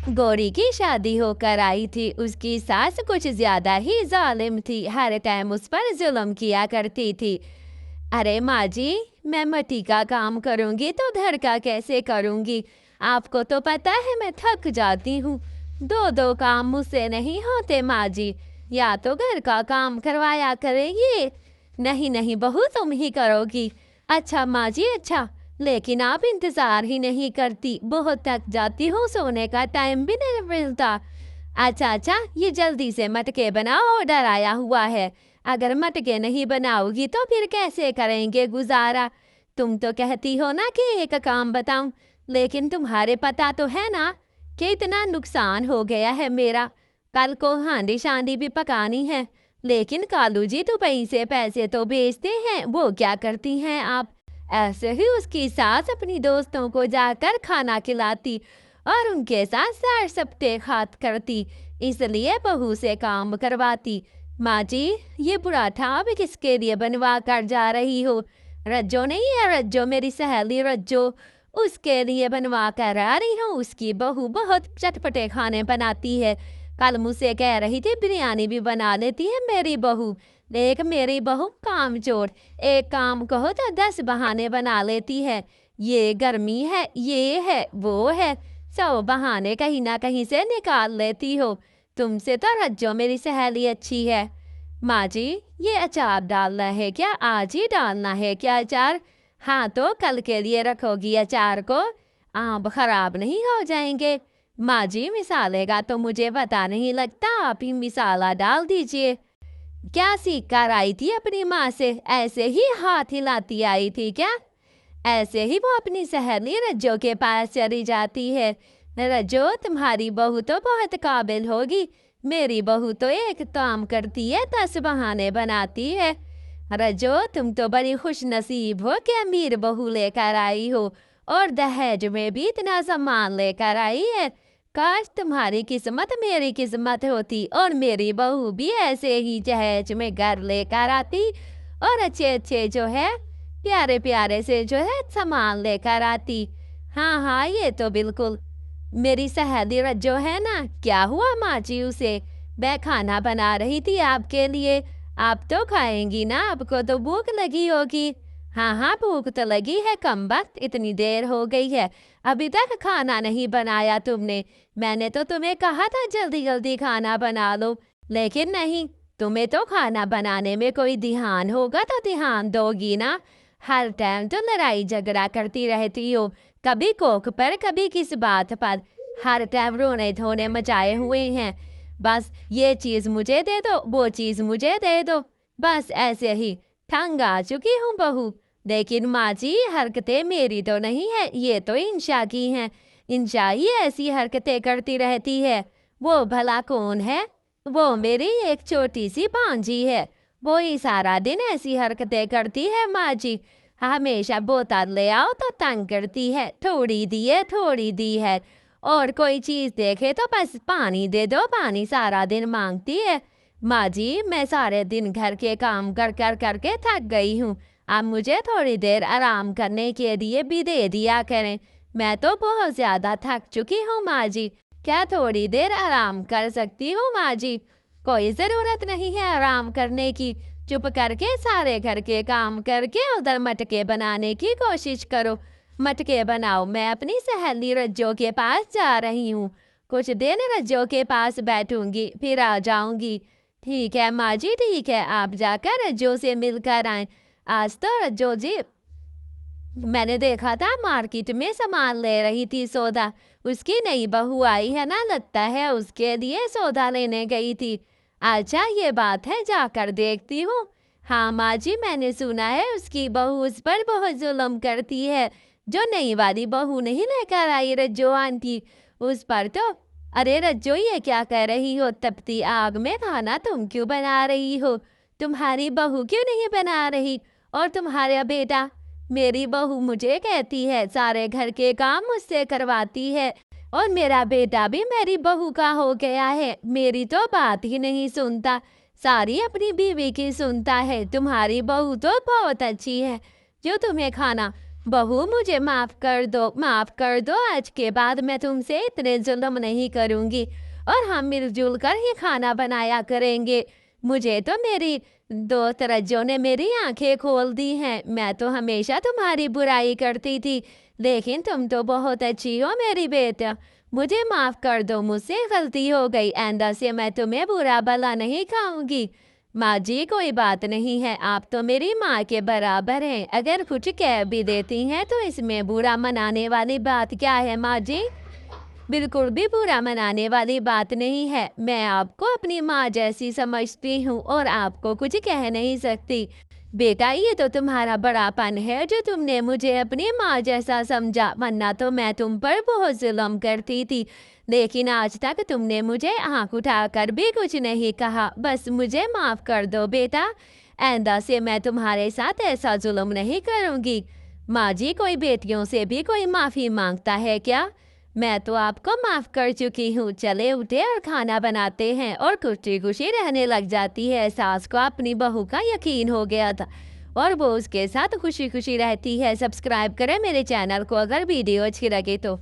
गौरी की शादी होकर आई थी। उसकी सास कुछ ज्यादा ही जालिम थी, हर टाइम उस पर जुल्म किया करती थी। अरे माँ जी, मैं मिट्टी का काम करूंगी तो घर का कैसे करूंगी? आपको तो पता है मैं थक जाती हूँ। दो दो काम मुझसे नहीं होते माँ जी। या तो घर का काम करवाया करेंगी। नहीं नहीं बहू, तुम ही करोगी। अच्छा माँ जी, अच्छा। लेकिन आप इंतजार ही नहीं करती, बहुत थक जाती हूँ, सोने का टाइम भी नहीं मिलता। अच्छा अच्छा, ये जल्दी से मटके बनाओ, ऑर्डर आया हुआ है। अगर मटके नहीं बनाओगी तो फिर कैसे करेंगे गुजारा? तुम तो कहती हो ना कि एक काम बताऊं, लेकिन तुम्हारे पता तो है ना कि इतना नुकसान हो गया है मेरा। कल को हांडी शांडी भी पकानी है, लेकिन कालू जी दुबई से पैसे तो भेजते हैं, वो क्या करती हैं आप? ऐसे ही उसकी सास अपनी दोस्तों को जाकर खाना खिलाती और उनके साथ सैर सप्ते खात करती, इसलिए बहू से काम करवाती। माँ जी, ये पराठा अब किसके लिए बनवा कर जा रही हो? रज्जो नहीं है, रज्जो मेरी सहेली रज्जो, उसके लिए बनवा कर आ रही हूँ। उसकी बहू बहुत चटपटे खाने बनाती है। कल मुझसे कह रही थी बिरयानी भी बना लेती है मेरी बहू। देख मेरी बहू काम चोर, एक काम कहो तो 10 बहाने बना लेती है। ये गर्मी है, ये है, वो है, सब बहाने कहीं ना कहीं से निकाल लेती हो। तुमसे तो रज्जो मेरी सहेली अच्छी है। माँ जी, ये अचार डालना है क्या? आज ही डालना है क्या अचार? हाँ, तो कल के लिए रखोगी अचार को? आम खराब नहीं हो जाएंगे? माँ जी, मिसाले का तो मुझे पता नहीं लगता, आप ही मिसाला डाल दीजिए। क्या सीख कर आई थी अपनी माँ से? ऐसे ही हाथ हिलाती आई थी क्या? ऐसे ही वो अपनी सहेली रज्जो के पास चली जाती है। रज्जो, तुम्हारी बहू तो बहुत काबिल होगी। मेरी बहू तो एक काम करती है, 10 बहाने बनाती है। रज्जो, तुम तो बड़ी खुश नसीब हो कि अमीर बहू लेकर आई हो, और दहेज में भी इतना सामान लेकर आई है। काश तुम्हारी किस्मत मेरी किस्मत होती और मेरी बहू भी ऐसे ही जहेज में घर लेकर आती, और अच्छे अच्छे जो है प्यारे प्यारे से जो है सामान लेकर आती। हाँ हाँ, ये तो बिल्कुल। मेरी सहेली रज्जो है ना, क्या हुआ माँ जी उसे? मैं खाना बना रही थी आपके लिए। आप तो खाएंगी ना, आपको तो भूख लगी होगी। हाँ हाँ, भूख तो लगी है, कम वक्त इतनी देर हो गई है, अभी तक खाना नहीं बनाया तुमने। मैंने तो तुम्हें कहा था जल्दी जल्दी खाना बना लो, लेकिन नहीं। तुम्हें तो खाना बनाने में कोई ध्यान होगा तो ध्यान दोगी ना। हर टाइम तो लड़ाई झगड़ा करती रहती हो, कभी कोक पर कभी किस बात पर। हर टाइम रोने धोने मचाए हुए हैं। बस ये चीज मुझे दे दो, वो चीज मुझे दे दो, बस ऐसे ही तंग आ चुकी हूँ बहू। लेकिन माँ जी, हरकतें मेरी तो नहीं है, ये तो इंशा की हैं। इंशा ही ऐसी हरकतें करती रहती है। वो भला कौन है? वो मेरी एक छोटी सी भांजी है। वो ही सारा दिन ऐसी हरकतें करती है माँ जी। हमेशा बोतल ले आओ तो तंग करती है, थोड़ी दी है, थोड़ी दी है। और कोई चीज देखे तो बस पानी दे दो, पानी सारा दिन मांगती है। माँ जी, मैं सारे दिन घर के काम कर कर करके थक गई हूँ। आप मुझे थोड़ी देर आराम करने के लिए भी दे दिया करें। मैं तो बहुत ज्यादा थक चुकी हूँ माँ जी। क्या थोड़ी देर आराम कर सकती हूँ माँ जी? कोई जरूरत नहीं है आराम करने की। चुप करके सारे घर के काम करके उधर मटके बनाने की कोशिश करो। मटके बनाओ, मैं अपनी सहेली रज्जो के पास जा रही हूँ। कुछ दिन रज्जो के पास बैठूंगी, फिर आ जाऊंगी। ठीक है माँ जी, ठीक है, आप जाकर रज्जो से मिलकर आए। आज तो रज्जो जी, मैंने देखा था मार्केट में सामान ले रही थी सौदा। उसकी नई बहू आई है ना, लगता है उसके लिए सौदा लेने गई थी। अच्छा ये बात है, जाकर देखती हूँ। हाँ माँ जी, मैंने सुना है उसकी बहू उस पर बहुत जुल्म करती है। जो नई वाली बहू नहीं लेकर आई रज्जो आंटी, उस पर तो। अरे रज्जो, ये क्या कह रही हो? तपती आग में खाना तुम क्यों बना रही हो? तुम्हारी बहू क्यों नहीं बना रही? और तुम्हारा बेटा? मेरी बहू मुझे कहती है सारे घर के काम मुझसे करवाती है, और मेरा बेटा भी मेरी बहू का हो गया है, मेरी तो बात ही नहीं सुनता, सारी अपनी बीवी की सुनता है। तुम्हारी बहू तो बहुत अच्छी है, जो तुम्हें खाना बहू मुझे माफ कर दो। आज के बाद मैं तुमसे इतने जुल्म नहीं करूंगी और हम मिलजुल कर ही खाना बनाया करेंगे। मुझे तो मेरी दोस्त रज्जो ने मेरी आंखें खोल दी हैं। मैं तो हमेशा तुम्हारी बुराई करती थी, लेकिन तुम तो बहुत अच्छी हो मेरी बेटा। मुझे माफ कर दो, मुझसे गलती हो गई। आइंदा से मैं तुम्हें बुरा भला नहीं खाऊंगी। माँ जी कोई बात नहीं है, आप तो मेरी माँ के बराबर हैं। अगर कुछ कह भी देती हैं तो इसमें बुरा मनाने वाली बात क्या है माँ जी? बिल्कुल भी बुरा मनाने वाली बात नहीं है। मैं आपको अपनी माँ जैसी समझती हूँ और आपको कुछ कह नहीं सकती। बेटा ये तो तुम्हारा बड़ापन है जो तुमने मुझे अपनी माँ जैसा समझा, वरना तो मैं तुम पर बहुत जुल्म करती थी। लेकिन आज तक तुमने मुझे आंख उठाकर भी कुछ नहीं कहा। बस मुझे माफ कर दो बेटा। आइंदा से मैं तुम्हारे साथ ऐसा जुल्म नहीं करूँगी। माँ जी कोई बेटियों से भी कोई माफ़ी मांगता है क्या? मैं तो आपको माफ़ कर चुकी हूँ। चले उठे और खाना बनाते हैं। और खुशी-खुशी रहने लग जाती है। सास को अपनी बहू का यकीन हो गया था और वो उसके साथ खुशी-खुशी रहती है। सब्सक्राइब करें मेरे चैनल को अगर वीडियो अच्छी लगे तो।